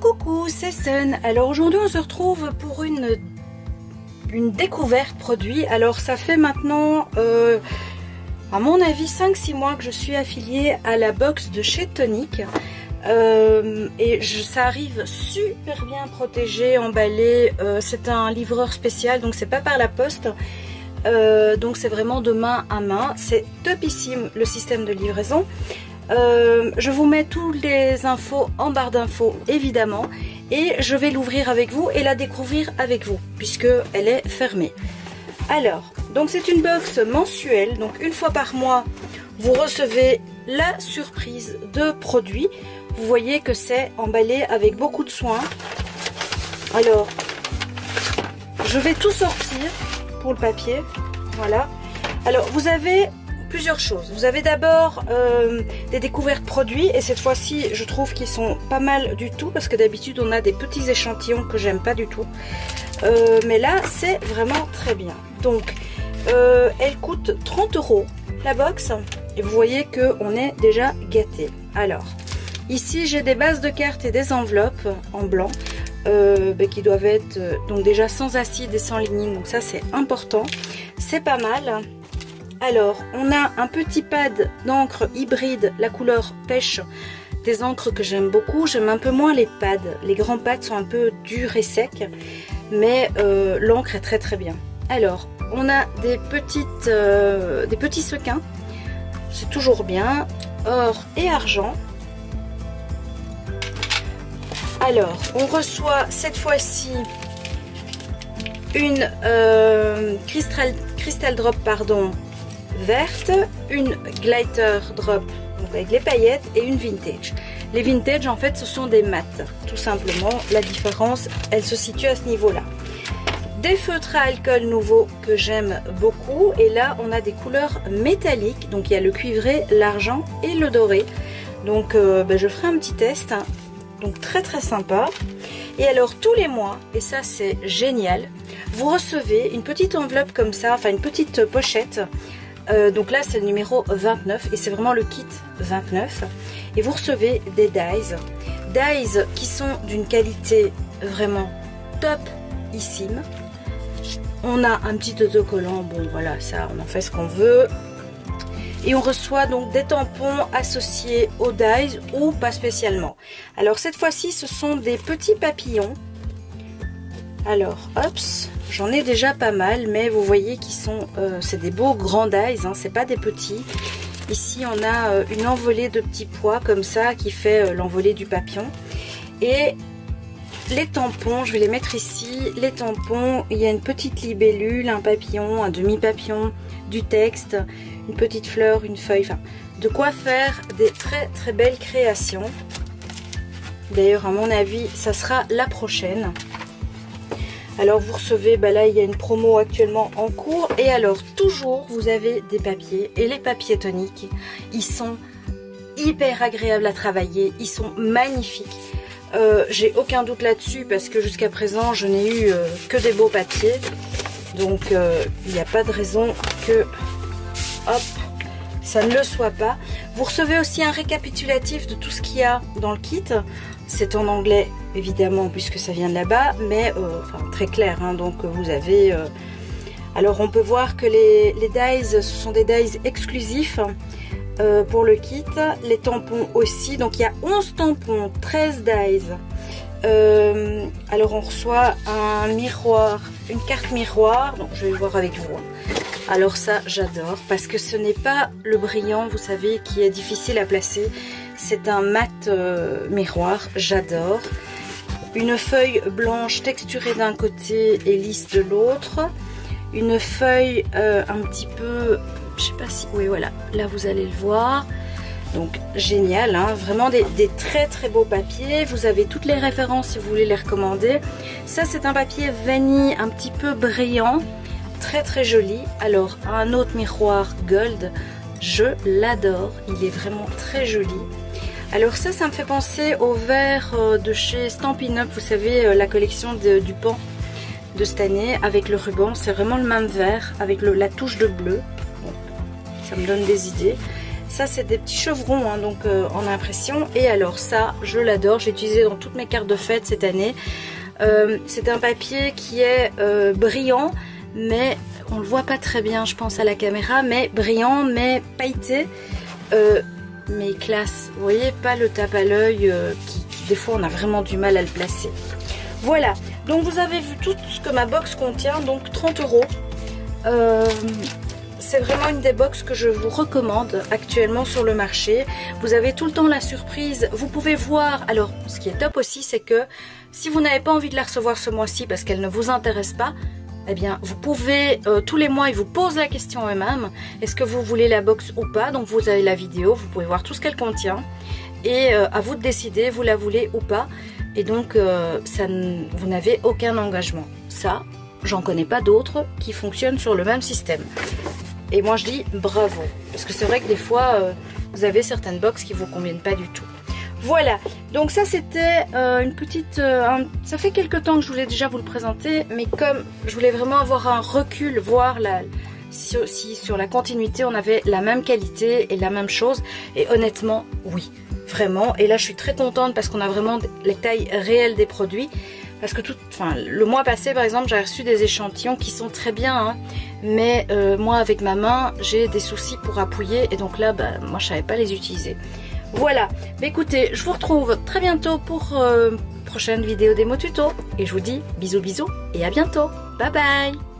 Coucou, c'est Sun. Alors aujourd'hui on se retrouve pour une découverte produit. Alors ça fait maintenant à mon avis 5-6 mois que je suis affiliée à la box de chez Tonic. Ça arrive super bien protégé, emballé. C'est un livreur spécial, donc c'est pas par la poste. Donc c'est vraiment de main à main. C'est topissime le système de livraison. Je vous mets toutes les infos en barre d'infos évidemment, et je vais l'ouvrir avec vous et la découvrir avec vous puisque elle est fermée. Alors donc c'est une box mensuelle, donc une fois par mois vous recevez la surprise de produits. Vous voyez que c'est emballé avec beaucoup de soin. Alors je vais tout sortir pour le papier. Voilà. Alors vous avez plusieurs choses. Vous avez d'abord des découvertes produits, et cette fois-ci je trouve qu'ils sont pas mal du tout parce que d'habitude on a des petits échantillons que j'aime pas du tout, mais là c'est vraiment très bien. Donc elle coûte 30 € la box, et vous voyez que on est déjà gâté. Alors ici j'ai des bases de cartes et des enveloppes en blanc qui doivent être donc déjà sans acide et sans lignine, donc ça c'est important, c'est pas mal. Alors, on a un petit pad d'encre hybride, la couleur pêche, des encres que j'aime beaucoup. J'aime un peu moins les pads. Les grands pads sont un peu durs et secs, mais l'encre est très très bien. Alors, on a des petits sequins, c'est toujours bien, or et argent. Alors, on reçoit cette fois-ci une crystal drop, pardon, verte, une glitter drop donc avec les paillettes, et une vintage. Les vintage en fait ce sont des mats, tout simplement. La différence elle se situe à ce niveau là. Des feutres à alcool nouveaux que j'aime beaucoup, et là on a des couleurs métalliques, donc il y a le cuivré, l'argent et le doré. Donc je ferai un petit test, donc très très sympa. Et alors tous les mois, et ça c'est génial, vous recevez une petite enveloppe comme ça, enfin une petite pochette. Donc là c'est le numéro 29 et c'est vraiment le kit 29, et vous recevez des dies qui sont d'une qualité vraiment topissime. On a un petit autocollant, bon voilà, ça on en fait ce qu'on veut, et on reçoit donc des tampons associés aux dies ou pas spécialement. Alors cette fois-ci ce sont des petits papillons. Alors hop, j'en ai déjà pas mal, mais vous voyez qu'ils sont, c'est des beaux grands dies, hein, c'est pas des petits. Ici on a une envolée de petits pois comme ça qui fait l'envolée du papillon. Et les tampons, je vais les mettre ici. Les tampons, il y a une petite libellule, un papillon, un demi-papillon, du texte, une petite fleur, une feuille, enfin de quoi faire des très très belles créations. D'ailleurs à mon avis ça sera la prochaine. Alors vous recevez, là il y a une promo actuellement en cours, et alors toujours vous avez des papiers, et les papiers Tonic ils sont hyper agréables à travailler, ils sont magnifiques. J'ai aucun doute là-dessus parce que jusqu'à présent je n'ai eu que des beaux papiers, donc il n'y a pas de raison que hop ça ne le soit pas. Vous recevez aussi un récapitulatif de tout ce qu'il y a dans le kit. C'est en anglais évidemment puisque ça vient de là-bas, mais enfin, très clair, hein, donc vous avez alors on peut voir que les dies ce sont des dies exclusifs pour le kit. Les tampons aussi, donc il y a 11 tampons, 13 dies. Alors on reçoit un miroir, une carte miroir, donc je vais voir avec vous. Alors ça j'adore parce que ce n'est pas le brillant, vous savez, qui est difficile à placer. C'est un mat miroir, j'adore. Une feuille blanche texturée d'un côté et lisse de l'autre. Une feuille un petit peu, je sais pas si, oui voilà, là vous allez le voir. Donc génial, hein, vraiment des très très beaux papiers. Vous avez toutes les références si vous voulez les recommander. Ça c'est un papier vanille un petit peu brillant, très très joli. Alors un autre miroir gold, je l'adore, il est vraiment très joli. Alors ça me fait penser au verre de chez Stampin' Up, vous savez, la collection du pan de cette année avec le ruban. C'est vraiment le même verre avec la touche de bleu. Bon, ça me donne des idées. Ça c'est des petits chevrons hein, donc en impression. Et alors ça je l'adore, j'ai utilisé dans toutes mes cartes de fête cette année. C'est un papier qui est brillant, mais on le voit pas très bien je pense à la caméra, mais brillant, mais pailleté, mais classe. Vous voyez, pas le tape à l'œil qui des fois on a vraiment du mal à le placer. Voilà, donc vous avez vu tout ce que ma box contient, donc 30 €. C'est vraiment une des box que je vous recommande actuellement sur le marché. Vous avez tout le temps la surprise, vous pouvez voir. Alors ce qui est top aussi, c'est que si vous n'avez pas envie de la recevoir ce mois-ci parce qu'elle ne vous intéresse pas, eh bien vous pouvez tous les mois, ils vous posent la question eux-mêmes, est-ce que vous voulez la box ou pas. Donc vous avez la vidéo, vous pouvez voir tout ce qu'elle contient et à vous de décider, vous la voulez ou pas. Et donc vous n'avez aucun engagement. Ça, j'en connais pas d'autres qui fonctionnent sur le même système. Et moi je dis bravo, parce que c'est vrai que des fois vous avez certaines box qui vous conviennent pas du tout. Voilà, donc ça c'était une petite... ça fait quelques temps que je voulais déjà vous le présenter, mais comme je voulais vraiment avoir un recul, voir si sur la continuité on avait la même qualité et la même chose, et honnêtement oui, vraiment. Et là je suis très contente parce qu'on a vraiment les tailles réelles des produits. Parce que le mois passé par exemple j'ai reçu des échantillons qui sont très bien hein, mais moi avec ma main j'ai des soucis pour appuyer et donc là moi je savais pas les utiliser. Voilà, bah, écoutez, je vous retrouve très bientôt pour prochaine vidéo démo tuto et je vous dis bisous bisous et à bientôt, bye bye.